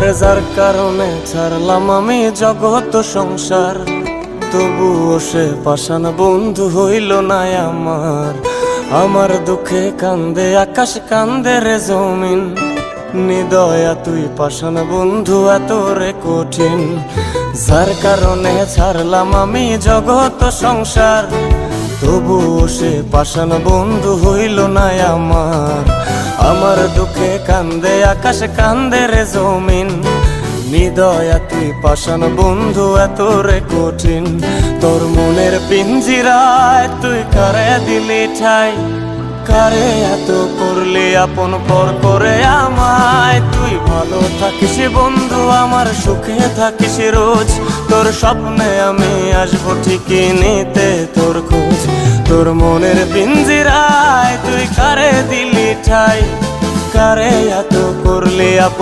আরে যার কারণে ছাড়লাম আমি জগৎ সংসার, তবুও সে পাষাণ বন্ধু হইল না আমার। আমার দুঃখে কান্দে আকাশ, কান্দে রে জমিন, নিদয়া তুই পাষাণ বন্ধু এত রে কঠিন। যার কারণে ছাড়লাম আমি জগৎ সংসার, তবুও সে পাষাণ বন্ধু হইল না আমার। আমার দুঃখে কান্দে আকাশ, কান্দে রে জমিন, নিদয়া তুই পাষাণ বন্ধু এত রে কঠিন। তোর মনের পিঞ্জিরায় তুই কারে দিলি ঠাই, কারে এত করলি আপন পর করে আমায়। তুই ভালো থাকিস বন্ধু আমার, সুখে থাকিস রোজ, তোর স্বপ্নে আমি আসবো ঠিকই নিতে তোর খোঁজ। তোর মনের পিঞ্জিরায় তুই কারে দিলি ঠাই, কারে এত করলি আপন